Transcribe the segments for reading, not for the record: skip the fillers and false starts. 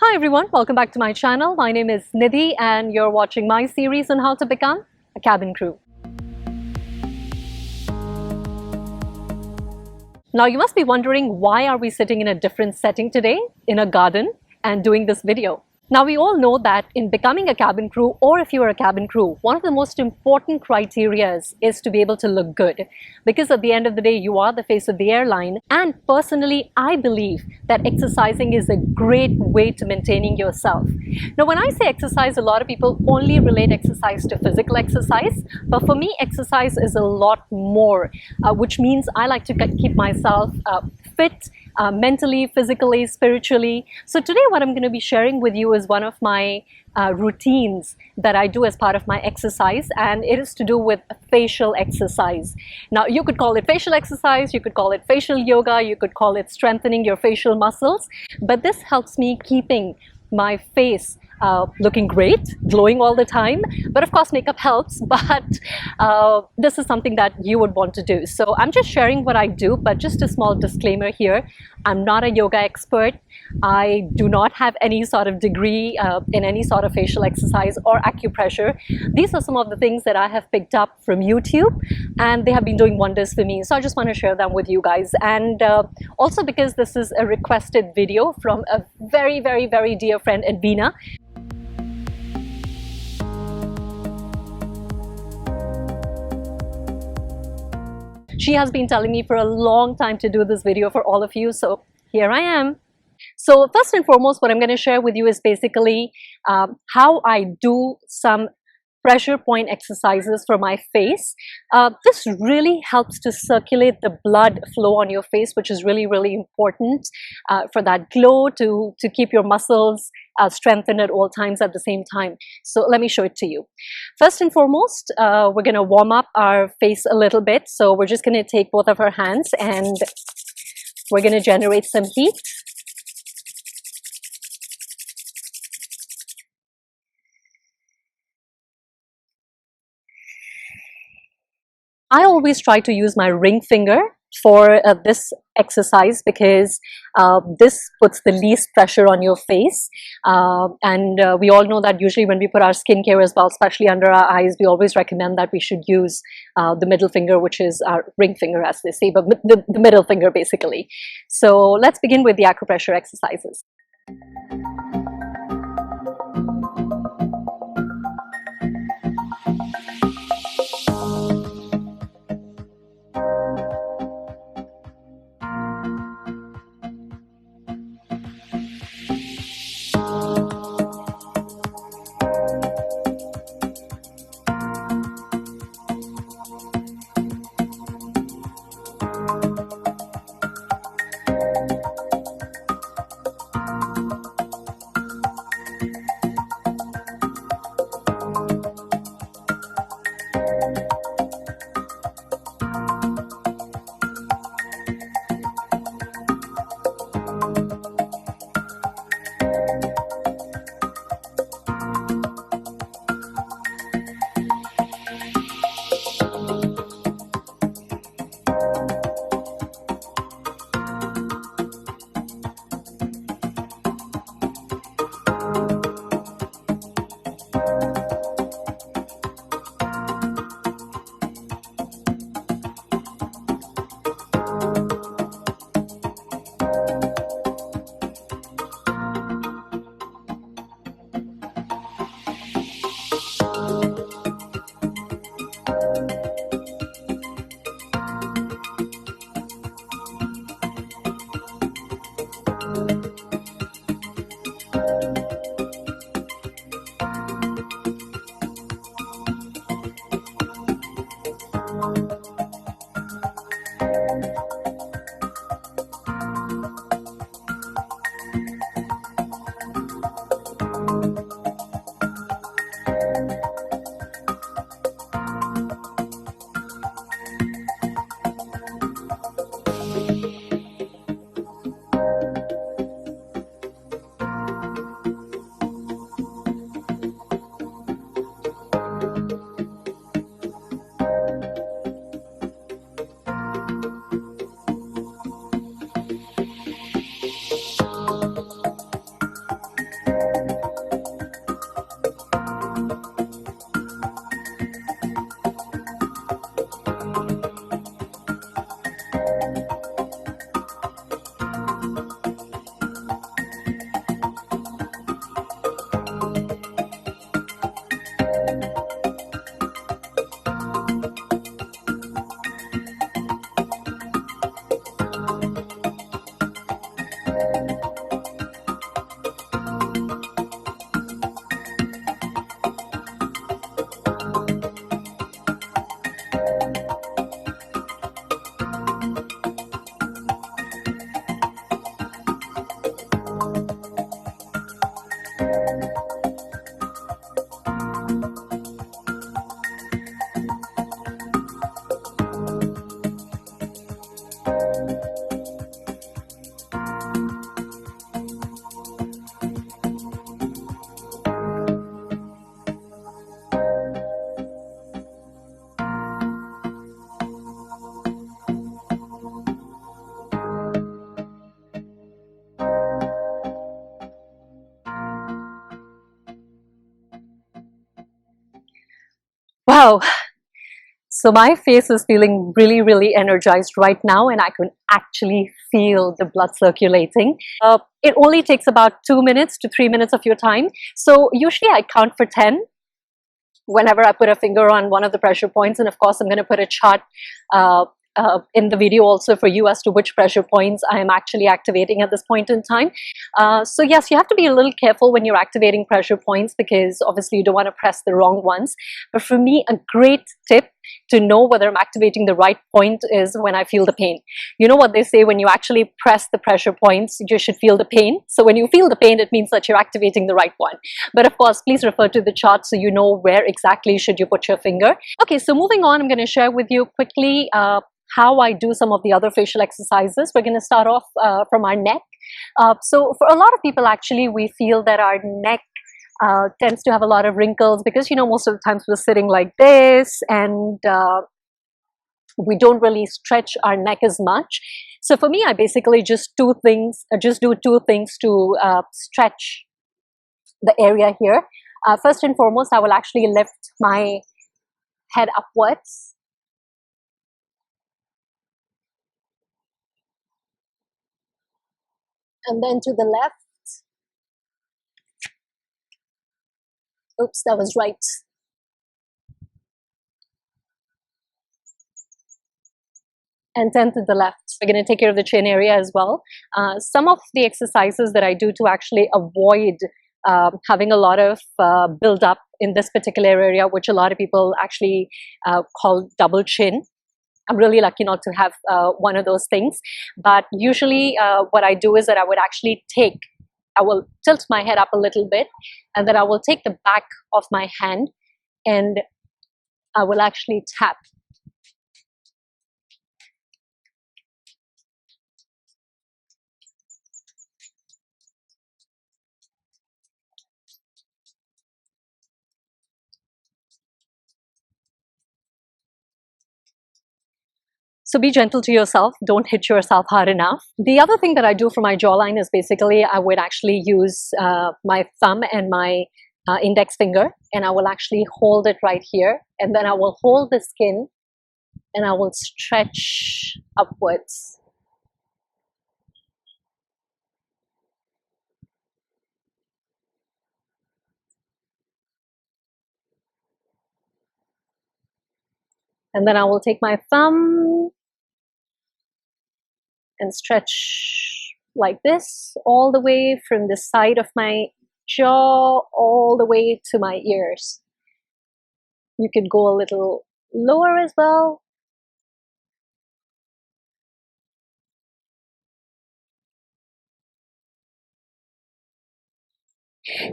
Hi everyone, welcome back to my channel. My name is Nidhi and you're watching my series on how to become a cabin crew. Now you must be wondering, why are we sitting in a different setting today in a garden and doing this video? Now we all know that in becoming a cabin crew, or if you are a cabin crew, one of the most important criteria is to be able to look good, because at the end of the day you are the face of the airline. And personally, I believe that exercising is a great way to maintaining yourself. Now when I say exercise, a lot of people only relate exercise to physical exercise, but for me exercise is a lot more, which means I like to keep myself fit, mentally, physically, spiritually. So today what I'm going to be sharing with you is one of my routines that I do as part of my exercise, and it is to do with facial exercise. Now you could call it facial exercise, you could call it facial yoga, you could call it strengthening your facial muscles, but this helps me keeping my face looking great, glowing all the time. But of course makeup helps, but this is something that you would want to do. So I'm just sharing what I do, but just a small disclaimer here. I'm not a yoga expert. I do not have any sort of degree in any sort of facial exercise or acupressure. These are some of the things that I have picked up from YouTube, and they have been doing wonders for me. So I just want to share them with you guys. And also because this is a requested video from a very, very, very dear friend, Edwina. She has been telling me for a long time to do this video for all of you, so here I am. So first and foremost, what I'm going to share with you is basically how I do some pressure point exercises for my face. This really helps to circulate the blood flow on your face, which is really, really important for that glow, to keep your muscles strengthened at all times at the same time. So let me show it to you. First and foremost, we're going to warm up our face a little bit. So we're just going to take both of our hands and we're going to generate some heat. I always try to use my ring finger for this exercise because this puts the least pressure on your face, and we all know that usually when we put our skincare as well, especially under our eyes, we always recommend that we should use the middle finger, which is our ring finger as they say, but the middle finger basically. So let's begin with the acupressure exercises. Wow. So my face is feeling really, really energized right now, and I can actually feel the blood circulating. It only takes about 2 minutes to 3 minutes of your time. So usually I count for 10 whenever I put a finger on one of the pressure points. And of course, I'm going to put a chart in the video also for you as to which pressure points I am actually activating at this point in time. So yes, you have to be a little careful when you're activating pressure points, because obviously you don't want to press the wrong ones. But for me, a great tip to know whether I'm activating the right point is when I feel the pain. You know what they say, when you actually press the pressure points, you should feel the pain. So when you feel the pain, it means that you're activating the right one. But of course, please refer to the chart so you know where exactly should you put your finger. Okay, so moving on, I'm going to share with you quickly how I do some of the other facial exercises. We're going to start off from our neck. So for a lot of people, actually, we feel that our neck tends to have a lot of wrinkles because, you know, most of the times we're sitting like this, and we don't really stretch our neck as much. So for me, I basically just do two things to stretch the area here. First and foremost, I will actually lift my head upwards. And then to the left. Oops, that was right. And 10 to the left. We're going to take care of the chin area as well. Some of the exercises that I do to actually avoid having a lot of build up in this particular area, which a lot of people actually call double chin. I'm really lucky not to have one of those things. But usually what I do is that I will tilt my head up a little bit, and then I will take the back of my hand and I will actually tap. So be gentle to yourself. Don't hit yourself hard enough. The other thing that I do for my jawline is basically I would actually use my thumb and my index finger, and I will actually hold it right here, and then I will hold the skin and I will stretch upwards. And then I will take my thumb and stretch like this all the way from the side of my jaw all the way to my ears. You could go a little lower as well.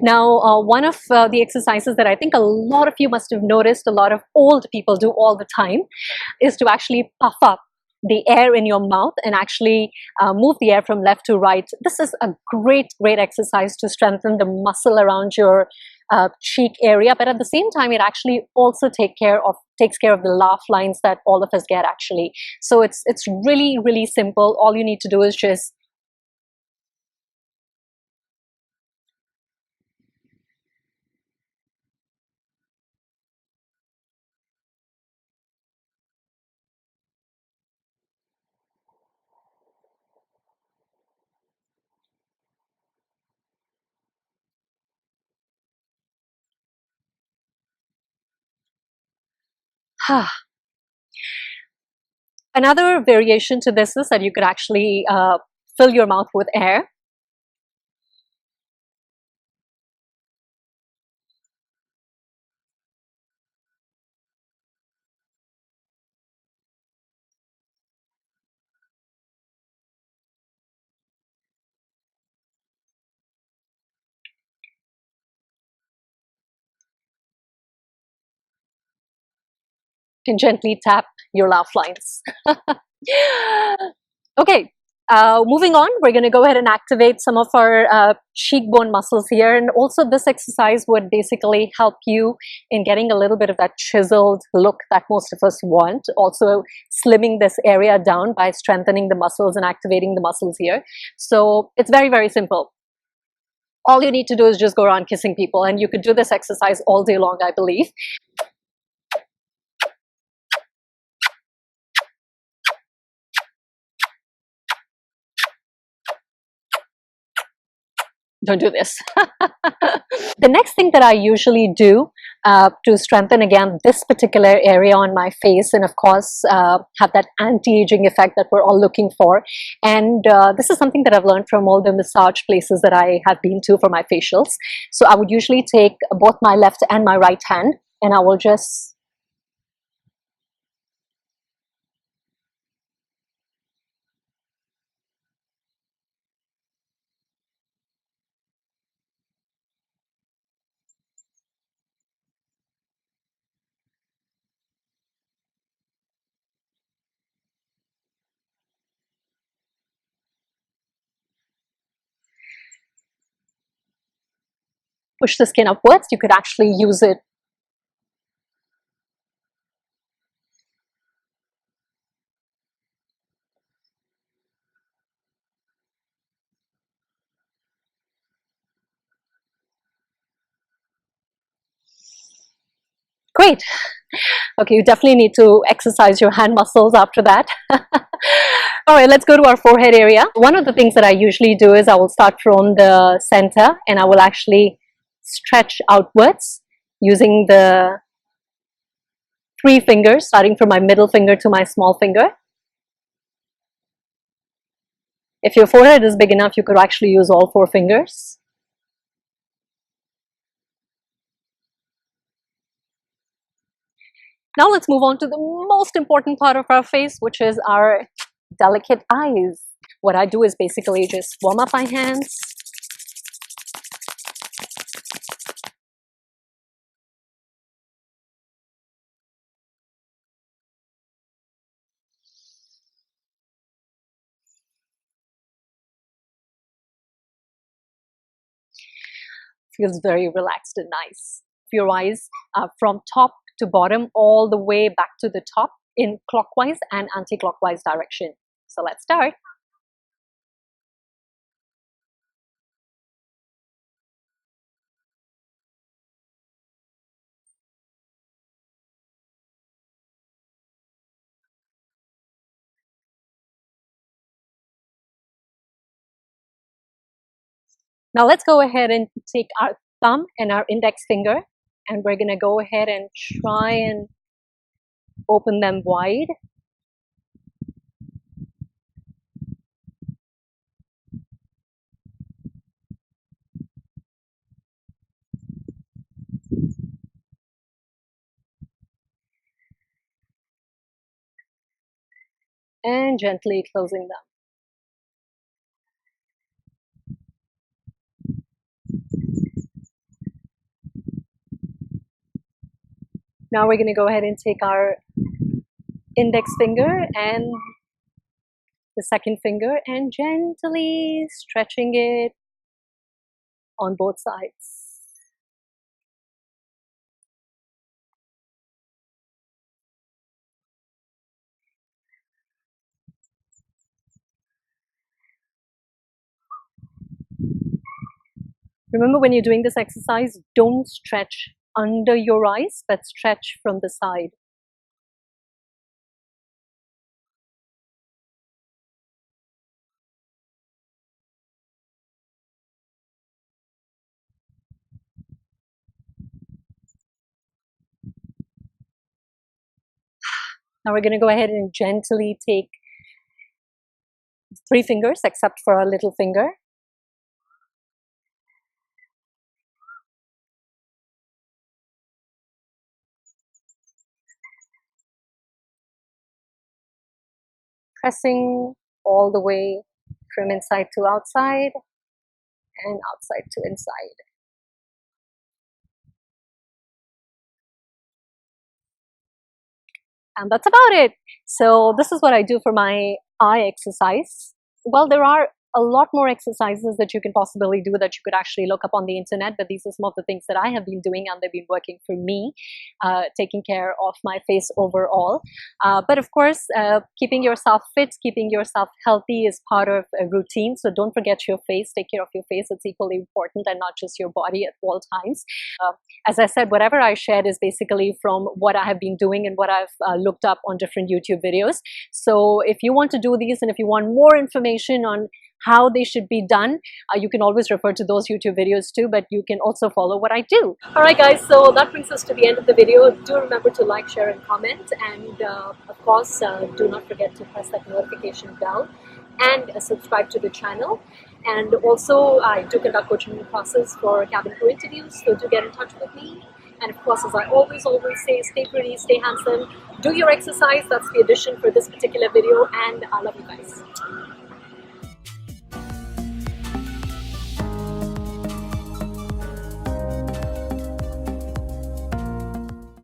Now, one of the exercises that I think a lot of you must have noticed, a lot of old people do all the time, is to actually puff up the air in your mouth and actually move the air from left to right. This is a great exercise to strengthen the muscle around your cheek area, but at the same time, it actually also takes care of the laugh lines that all of us get actually. So it's really simple. All you need to do is just Another variation to this is that you could actually fill your mouth with air. And gently tap your laugh lines. Okay, moving on, we're going to go ahead and activate some of our cheekbone muscles here. And also this exercise would basically help you in getting a little bit of that chiseled look that most of us want. Also slimming this area down by strengthening the muscles and activating the muscles here. So it's very simple. All you need to do is just go around kissing people, and you could do this exercise all day long, I believe. don't do this. The next thing that I usually do to strengthen again this particular area on my face, and of course have that anti-aging effect that we're all looking for, and this is something that I've learned from all the massage places that I have been to for my facials. So I would usually take both my left and my right hand, and I will just push the skin upwards. You could actually use it. Great. Okay, you definitely need to exercise your hand muscles after that. All right, let's go to our forehead area. One of the things that I usually do is I will start from the center and I will actually stretch outwards using the 3 fingers, starting from my middle finger to my small finger. If your forehead is big enough, you could actually use all 4 fingers. Now let's move on to the most important part of our face, which is our delicate eyes. What I do is basically just warm up my hands. Feels very relaxed and nice. Your eyes from top to bottom, all the way back to the top in clockwise and anti-clockwise direction. So let's start. Now let's go ahead and take our thumb and our index finger, and we're going to go ahead and try and open them wide. And gently closing them. Now we're going to go ahead and take our index finger and the second finger and gently stretching it on both sides. Remember, when you're doing this exercise, don't stretch under your eyes, but stretch from the side. Now we're going to go ahead and gently take 3 fingers, except for our little finger. Pressing all the way from inside to outside and outside to inside. And that's about it. So this is what I do for my eye exercise. Well, there are a lot more exercises that you can possibly do that you could actually look up on the internet, but these are some of the things that I have been doing and they've been working for me, taking care of my face overall. But of course, keeping yourself fit, keeping yourself healthy is part of a routine. So don't forget your face, take care of your face. It's equally important, and not just your body at all times. As I said, whatever I shared is basically from what I have been doing and what I've looked up on different YouTube videos. So if you want to do these and if you want more information on how they should be done, you can always refer to those YouTube videos too, but you can also follow what I do. Alright guys, so that brings us to the end of the video. Do remember to like, share and comment, and of course do not forget to press that notification bell and subscribe to the channel. And also I do conduct coaching classes for cabin crew interviews, so do get in touch with me. And of course, as I always say, stay pretty, stay handsome, do your exercise. That's the addition for this particular video, and I love you guys.